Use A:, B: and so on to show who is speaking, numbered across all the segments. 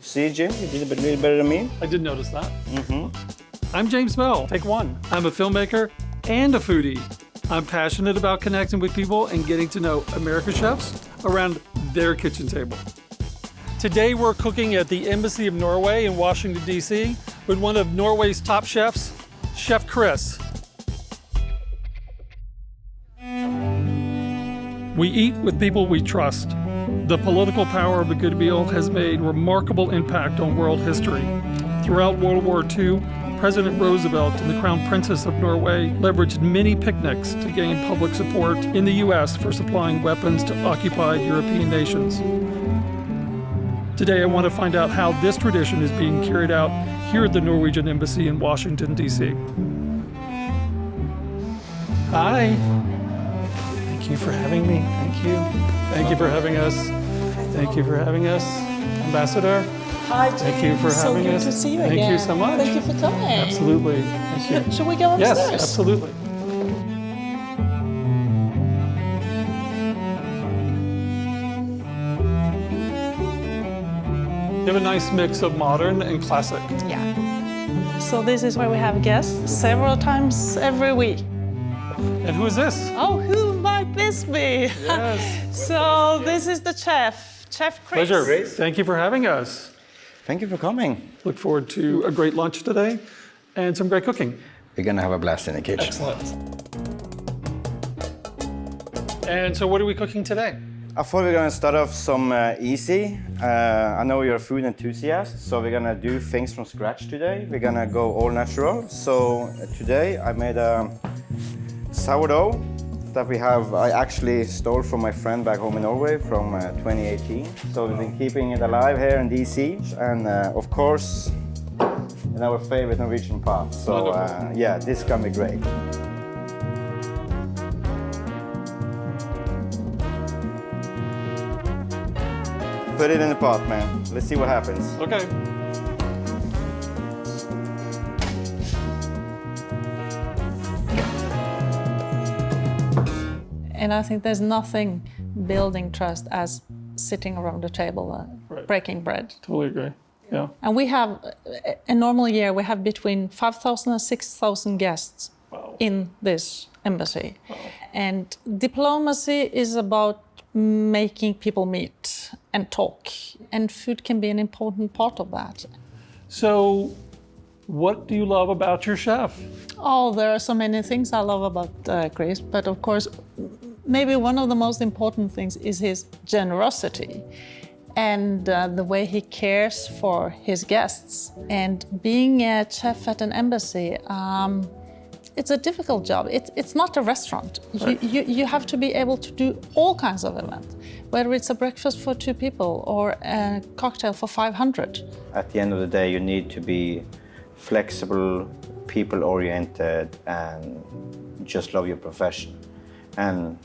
A: See, Jim, you did a little better than me.
B: I did notice that. I'm James Bell. Take one. I'm a filmmaker and a foodie. I'm passionate about connecting with people and getting to know America's chefs around their kitchen table. Today we're cooking at the Embassy of Norway in Washington, D.C. with one of Norway's top chefs, Chef Chris. We eat with people we trust. The political power of the good meal has made remarkable impact on world history. Throughout World War II, President Roosevelt and the Crown Princess of Norway leveraged many picnics to gain public support in the U.S. for supplying weapons to occupied European nations. Today, I want to find out how this tradition is being carried out here at the Norwegian Embassy in Washington, D.C. Hi. Thank you for having me. Thank you. Thank you for having us. Thank you for having us. Ambassador.
C: Hi, James.
B: Thank you for having us.
C: So good to see you
B: Thank
C: again.
B: you so much.
C: Thank you for coming.
B: Absolutely. Thank you.
C: Shall we go upstairs?
B: Yes, absolutely. You have a nice mix of modern and classic.
C: Yeah. So this is where we have guests several times every week.
B: And who is this?
C: Oh, who might this be?
B: Yes.
C: So this is the chef, Chef Chris.
B: Pleasure. Thank you for having us.
A: Thank you for coming.
B: Look forward to a great lunch today and some great cooking.
A: We're gonna have a blast in the kitchen.
B: Excellent. And so what are we cooking today?
A: I thought we're gonna start off some easy. I know you're a food enthusiast, so we're gonna do things from scratch today. We're gonna go all natural. So today I made a sourdough that I actually stole from my friend back home in Norway from 2018. So we've been keeping it alive here in DC, and of course, in our favorite Norwegian pot. So yeah, this is gonna be great. Put it in the pot, man. Let's see what happens.
B: Okay.
C: And I think there's nothing building trust as sitting around the table, breaking bread.
B: Totally agree. Yeah.
C: And we have, a normal year, we have between 5,000 and 6,000 guests in this embassy.
B: Wow.
C: And diplomacy is about making people meet and talk. And food can be an important part of that.
B: So what do you love about your chef?
C: Oh, there are so many things I love about Chris, but of course, maybe one of the most important things is his generosity and the way he cares for his guests. And being a chef at an embassy, it's a difficult job. It's not a restaurant.
B: Right.
C: You have to be able to do all kinds of events, whether it's a breakfast for 2 people or a cocktail for 500.
A: At the end of the day, you need to be flexible, people-oriented, and just love your profession. And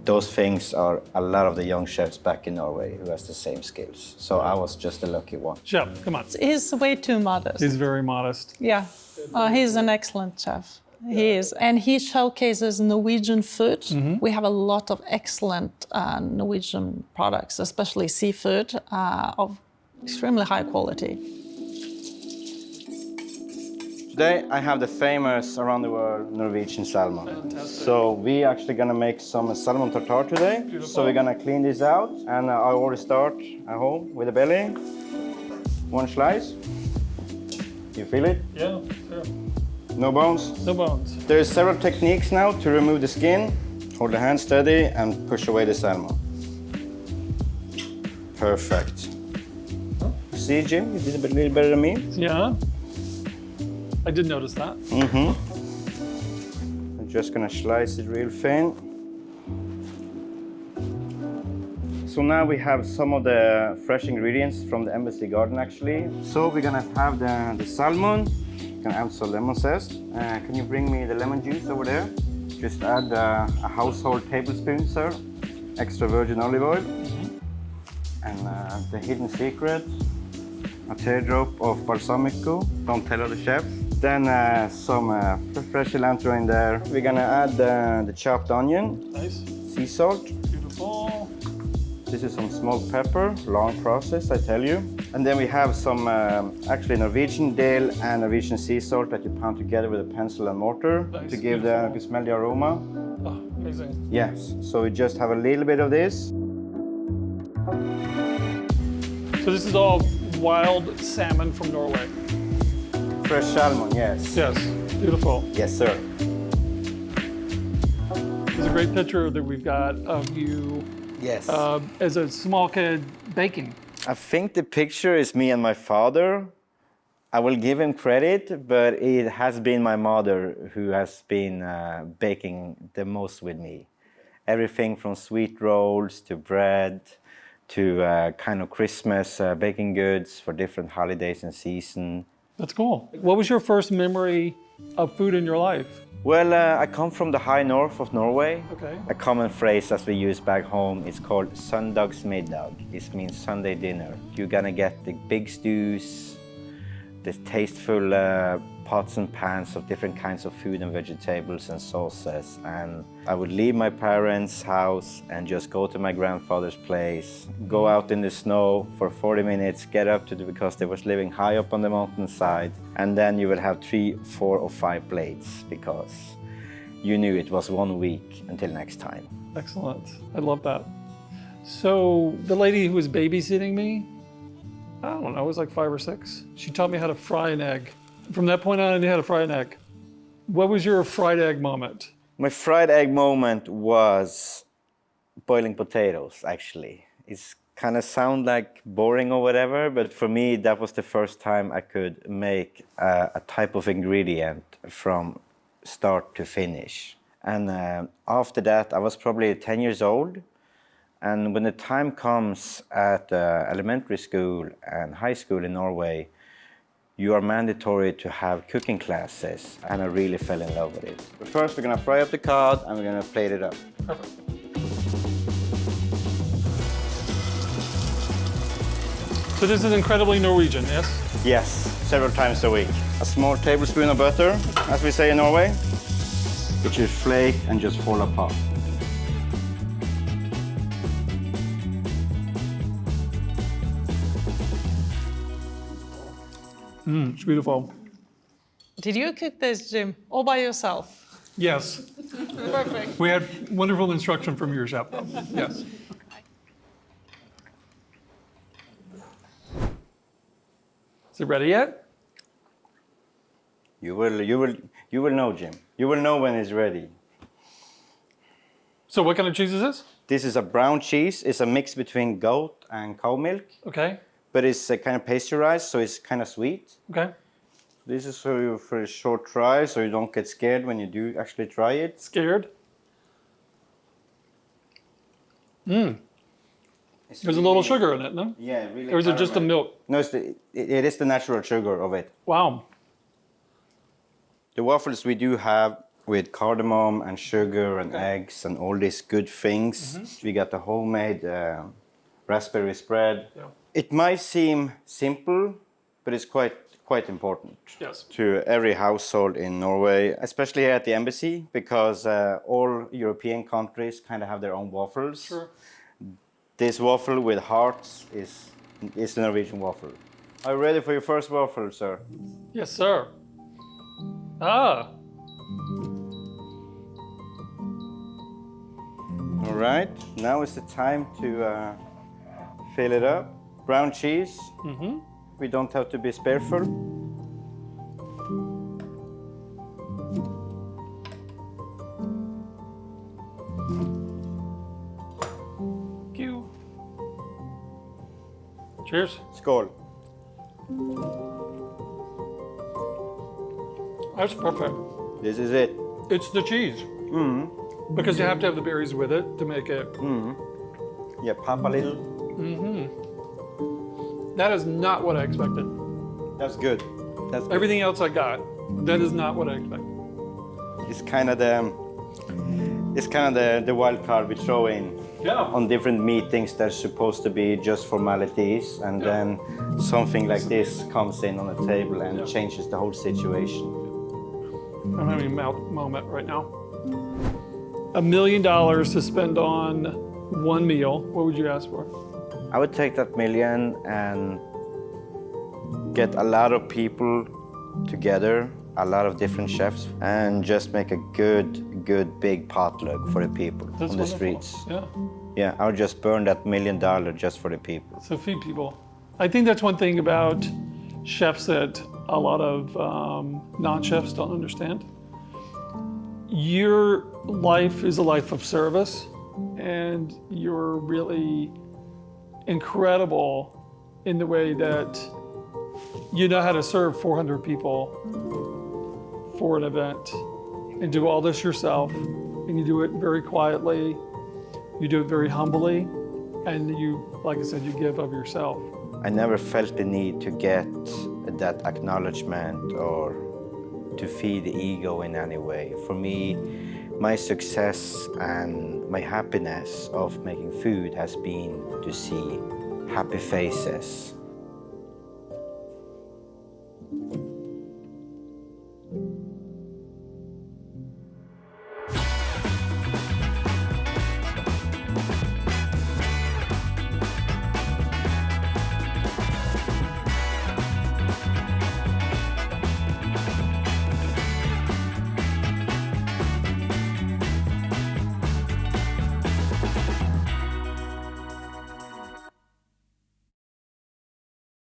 A: those things are a lot of the young chefs back in Norway who has the same skills. So I was just a lucky one.
B: Chef, come on.
C: He's way too modest.
B: He's very modest.
C: Yeah, he's an excellent chef. He is, and he showcases Norwegian food. Mm-hmm. We have a lot of excellent Norwegian products, especially seafood of extremely high quality.
A: Today I have the famous around the world Norwegian salmon.
B: Fantastic.
A: So we actually gonna make some salmon tartare today.
B: Beautiful.
A: So we're gonna clean this out, and I already start at home with the belly. 1 slice. You feel it?
B: Yeah, sure.
A: No bones.
B: No bones.
A: There's several techniques now to remove the skin. Hold the hand steady and push away the salmon. Perfect. See, Jim, you did a little better than me.
B: Yeah. I did notice that.
A: I'm just gonna slice it real thin. So now we have some of the fresh ingredients from the embassy garden actually. So we're gonna have the salmon. Gonna add some lemon zest. Can you bring me the lemon juice over there? Just add a household tablespoon, sir. Extra virgin olive oil. And the hidden secret, a teardrop of balsamico. Don't tell other chefs. Then some fresh cilantro in there. We're gonna add the chopped onion.
B: Nice.
A: Sea salt.
B: Beautiful.
A: This is some smoked pepper. Long process, I tell you. And then we have some actually Norwegian dill and Norwegian sea salt that you pound together with a pencil and mortar
B: Nice,
A: to give the, you smell the aroma.
B: Oh, amazing.
A: Yes, so we just have a little bit of this.
B: So this is all wild salmon from Norway.
A: Fresh salmon, yes.
B: Yes, beautiful.
A: Yes, sir.
B: There's a great picture that we've got of you
A: Yes.
B: as a small kid baking.
A: I think the picture is me and my father. I will give him credit, but it has been my mother who has been baking the most with me. Everything from sweet rolls to bread to kind of Christmas baking goods for different holidays and season.
B: That's cool. What was your first memory of food in your life?
A: Well, I come from the high north of Norway.
B: Okay.
A: A common phrase as we use back home is called Søndagsmiddag. This means Sunday dinner. You're gonna get the big stews, the tasteful pots and pans of different kinds of food and vegetables and sauces. And I would leave my parents' house and just go to my grandfather's place, go out in the snow for 40 minutes, get up to because they was living high up on the mountainside. And then you would have 3, 4, or 5 plates because you knew it was 1 week until next time.
B: Excellent. I love that. So the lady who was babysitting me, I don't know, I was like 5 or 6. She taught me how to fry an egg. From that point on, I knew how to fry an egg. What was your fried egg moment?
A: My fried egg moment was boiling potatoes, actually. It's kind of sound like boring or whatever, but for me, that was the first time I could make a type of ingredient from start to finish. And after that, I was probably 10 years old. And when the time comes at elementary school and high school in Norway, you are mandatory to have cooking classes, and I really fell in love with it. But first, we're gonna fry up the cod and we're gonna plate it up.
B: Perfect. So this is incredibly Norwegian, yes?
A: Yes, several times a week. A small tablespoon of butter, as we say in Norway, which is flake and just fall apart.
B: It's beautiful.
C: Did you cook this, Jim, all by yourself?
B: Yes.
C: Perfect.
B: We had wonderful instruction from your chef. Yes. Is it ready yet?
A: You will know, Jim. You will know when it's ready.
B: So what kind of cheese is this?
A: This is a brown cheese. It's a mix between goat and cow milk,
B: Okay.
A: but it's kind of pasteurized, so it's kind of sweet.
B: Okay.
A: This is for a short try, so you don't get scared when you do actually try it.
B: Scared? There's a little
A: really-
B: sugar in it, no?
A: Yeah, really.
B: Or is it just the
A: caramel.
B: milk?
A: No, it is the natural sugar of it.
B: Wow.
A: The waffles we do have with cardamom and sugar and
B: Okay.
A: eggs and all these good things. We got the homemade raspberry spread.
B: Yeah.
A: It might seem simple, but it's quite important
B: Yes.
A: to every household in Norway, especially here at the embassy, because all European countries kind of have their own waffles.
B: Sure.
A: This waffle with hearts is the Norwegian waffle. Are you ready for your first waffle, sir?
B: Yes, sir. Ah.
A: All right, now is the time to fill it up. Brown cheese.
B: Mm-hmm.
A: We don't have to be spareful.
B: Thank you. Cheers.
A: Skål.
B: That's perfect.
A: This is it.
B: It's the cheese. Because you have to have the berries with it to make it.
A: Yeah, pop a little.
B: That is not what I expected.
A: That's good. That's good.
B: Everything else I got, that is not what I expected.
A: It's kind of the wild card we throw in
B: Yeah.
A: on different meetings that's supposed to be just formalities, and
B: Yeah.
A: then something like this comes in on the table and
B: Yeah.
A: changes the whole situation.
B: I'm having a mouth moment right now. $1 million to spend on one meal. What would you ask for?
A: I would take that million and get a lot of people together, a lot of different chefs, and just make a good big potluck for the people
B: That's
A: on the
B: wonderful.
A: streets.
B: Yeah.
A: Yeah, I'll just burn that $1 million just for the people.
B: So feed people. I think that's one thing about chefs that a lot of non-chefs don't understand. Your life is a life of service, and you're really incredible in the way that you know how to serve 400 people for an event and do all this yourself, and you do it very quietly, you do it very humbly, and you, like I said, you give of yourself.
A: I never felt the need to get that acknowledgement or to feed the ego in any way. For me, my success and my happiness of making food has been to see happy faces